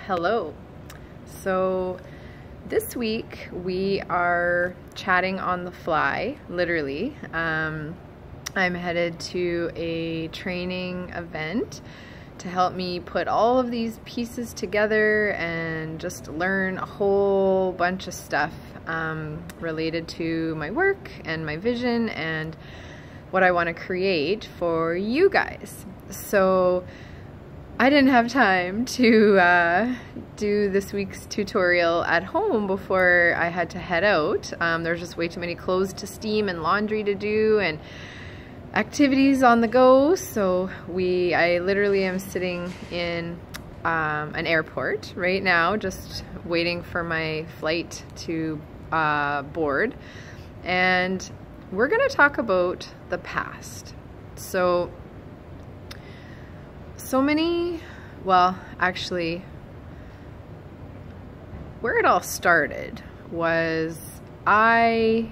Hello. So this week we are chatting on the fly, literally. I'm headed to a training event to help me put all of these pieces together and just learn a whole bunch of stuff related to my work and my vision and what I want to create for you guys. So I didn't have time to do this week's tutorial at home before I had to head out. There's just way too many clothes to steam and laundry to do and activities on the go. So I literally am sitting in an airport right now, just waiting for my flight to board. And we're gonna talk about the past. So many, well, actually, where it all started was I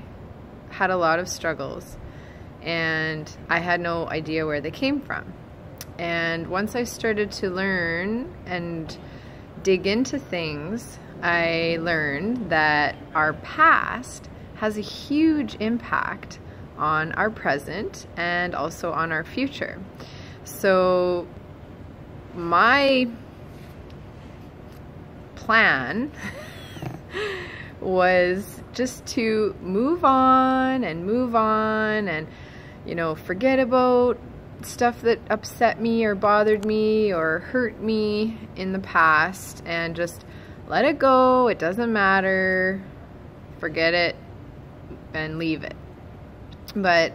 had a lot of struggles and I had no idea where they came from. And once I started to learn and dig into things, I learned that our past has a huge impact on our present and also on our future. So my plan was just to move on and, you know, forget about stuff that upset me or bothered me or hurt me in the past and just let it go. It doesn't matter. Forget it and leave it. But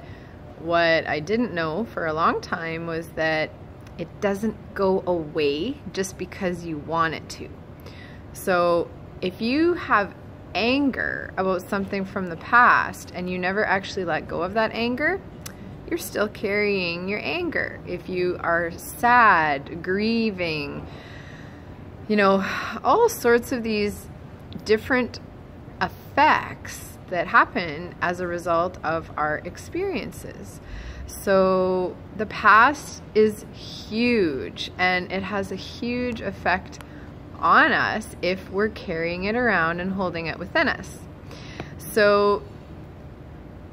what I didn't know for a long time was that it doesn't go away just because you want it to. So if you have anger about something from the past and you never actually let go of that anger, you're still carrying your anger. If you are sad, grieving, you know, all sorts of these different effects that happen as a result of our experiences. So the past is huge and it has a huge effect on us if we're carrying it around and holding it within us. So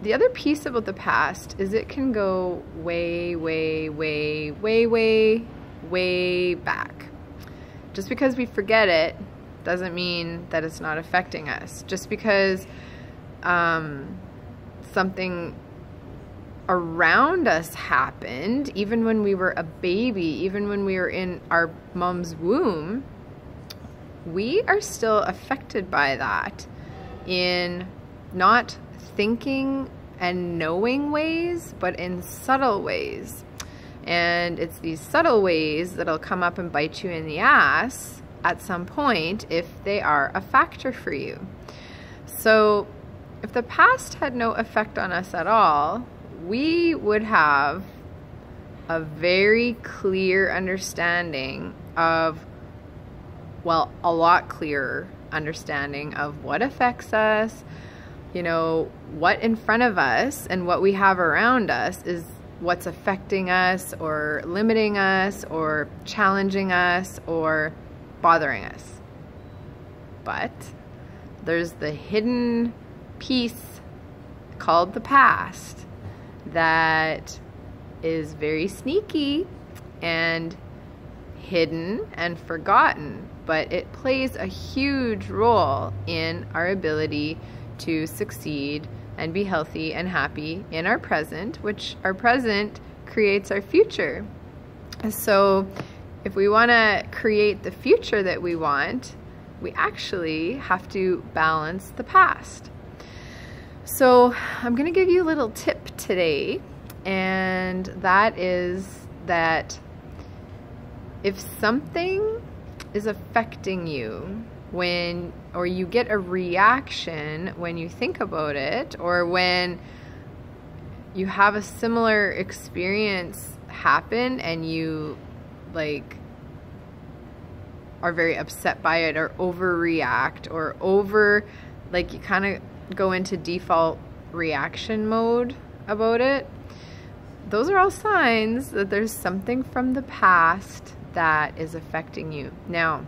the other piece about the past is it can go way, way, way, way, way, way back. Just because we forget it doesn't mean that it's not affecting us. Just because something around us happened, even when we were a baby, even when we were in our mom's womb, we are still affected by that in not thinking and knowing ways, but in subtle ways. And it's these subtle ways that'll come up and bite you in the ass at some point if they are a factor for you. So if the past had no effect on us at all, we would have a very clear understanding of, well, a lot clearer understanding of what affects us, you know, what in front of us and what we have around us is what's affecting us or limiting us or challenging us or bothering us. But there's the hidden piece called the past that is very sneaky and hidden and forgotten, but it plays a huge role in our ability to succeed and be healthy and happy in our present, which our present creates our future. So if we want to create the future that we want, we actually have to balance the past. So I'm going to give you a little tip today, and that is that if something is affecting you or you get a reaction when you think about it, or when you have a similar experience happen and you are very upset by it or overreact or you kind of go into default reaction mode about it, those are all signs that there's something from the past that is affecting you. Now,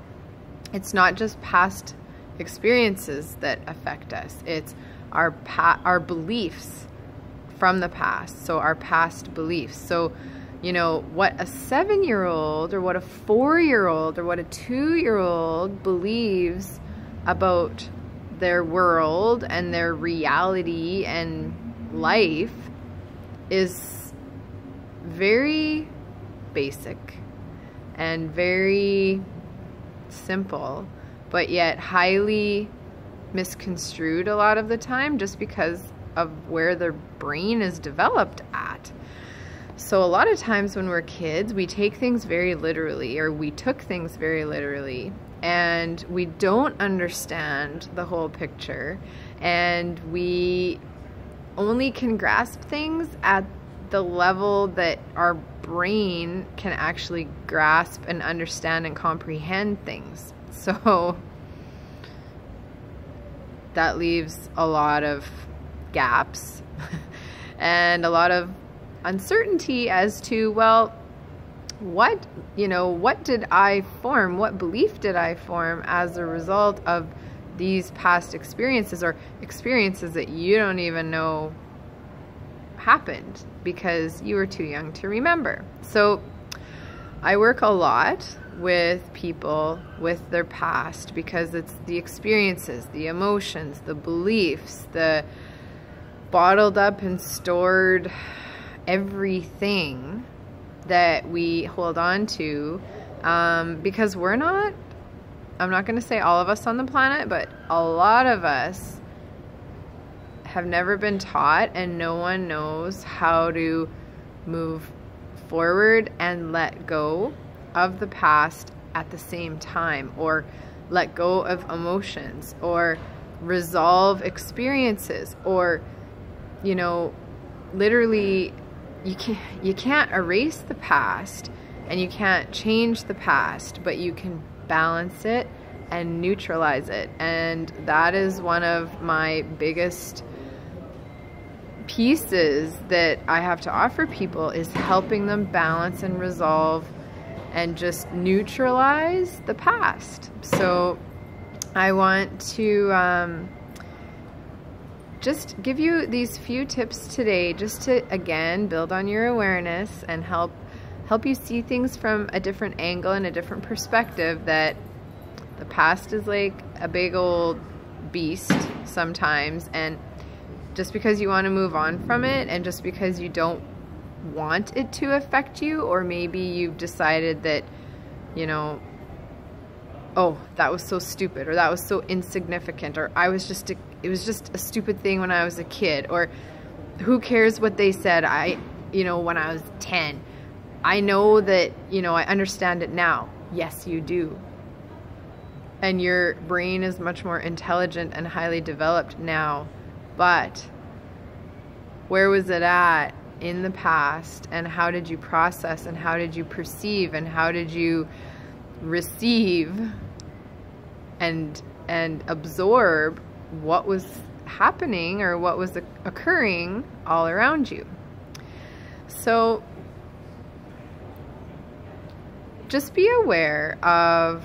it's not just past experiences that affect us. It's our beliefs from the past. So our past beliefs. So, you know, what a 7-year-old or what a 4-year-old or what a 2-year-old believes about their world and their reality and life is very basic and very simple, but yet highly misconstrued a lot of the time, just because of where their brain is developed at. So a lot of times when we're kids, we take things very literally, or we took things very literally, and we don't understand the whole picture, and we only can grasp things at the level that our brain can actually grasp and understand and comprehend things. So that leaves a lot of gaps and a lot of uncertainty as to, well, what did I form? What belief did I form as a result of these past experiences, or experiences that you don't even know happened because you were too young to remember? So I work a lot with people with their past because it's the experiences, the emotions, the beliefs, the bottled up and stored everything that we hold on to, because I'm not going to say all of us on the planet, but a lot of us have never been taught, and no one knows how to move forward and let go of the past at the same time, or let go of emotions, or resolve experiences, or, you know, literally you can't erase the past and you can't change the past, but you can balance it and neutralize it. And that is one of my biggest pieces that I have to offer people, is helping them balance and resolve and just neutralize the past. So I want to just give you these few tips today, just to, again, build on your awareness and help you see things from a different angle and a different perspective, that the past is like a big old beast sometimes, and just because you want to move on from it, and just because you don't want it to affect you, or maybe you've decided that, you know, oh, that was so stupid, or that was so insignificant, or it was just a stupid thing when I was a kid, or who cares what they said, when I was 10. I know that, I understand it now. Yes, you do. And your brain is much more intelligent and highly developed now. But where was it at in the past, and how did you process, and how did you perceive, and how did you receive and absorb what was happening, or what was occurring all around you? So just be aware of,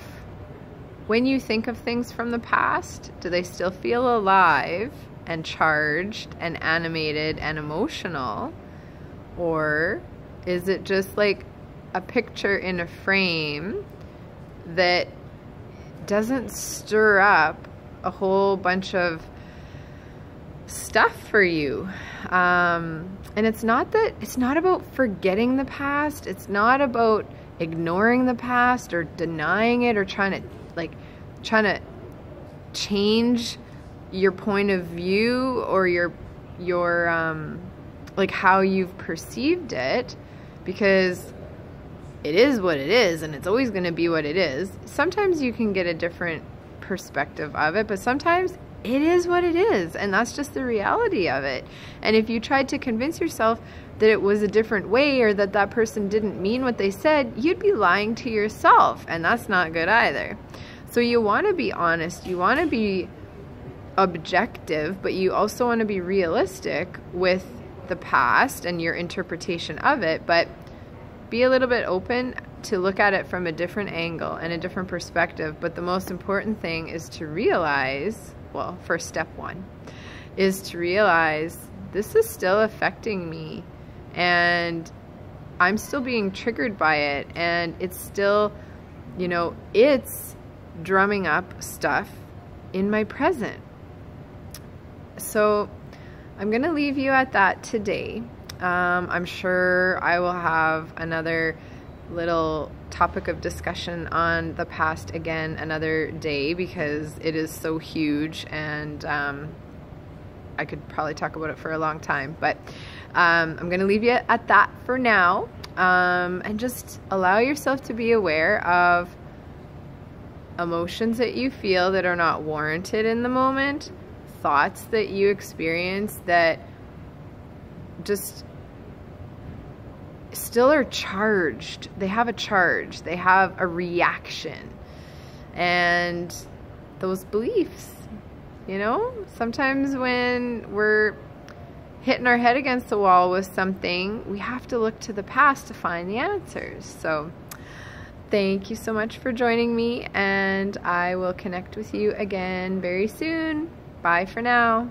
when you think of things from the past, do they still feel alive and charged and animated and emotional? Or is it just like a picture in a frame that doesn't stir up a whole bunch of stuff for you? And it's not about forgetting the past. It's not about ignoring the past or denying it, or trying to change your point of view, or your like how you've perceived it, because it is what it is, and it's always going to be what it is. Sometimes you can get a different perspective of it, but sometimes it is what it is, and that's just the reality of it. And if you tried to convince yourself that it was a different way, or that that person didn't mean what they said, you'd be lying to yourself, and that's not good either. So you want to be honest, you want to be objective, but you also want to be realistic with the past and your interpretation of it, but be a little bit open to look at it from a different angle and a different perspective. But the most important thing is to realize, well, first step one is to realize this is still affecting me and I'm still being triggered by it, and it's still, you know, it's drumming up stuff in my present. So I'm gonna leave you at that today. I'm sure I will have another little topic of discussion on the past again another day, because it is so huge, and I could probably talk about it for a long time, but I'm gonna leave you at that for now, and just allow yourself to be aware of emotions that you feel that are not warranted in the moment, thoughts that you experience that just still are charged. They have a charge, they have a reaction, and those beliefs, you know, sometimes when we're hitting our head against the wall with something, we have to look to the past to find the answers. So thank you so much for joining me, and I will connect with you again very soon. Bye for now.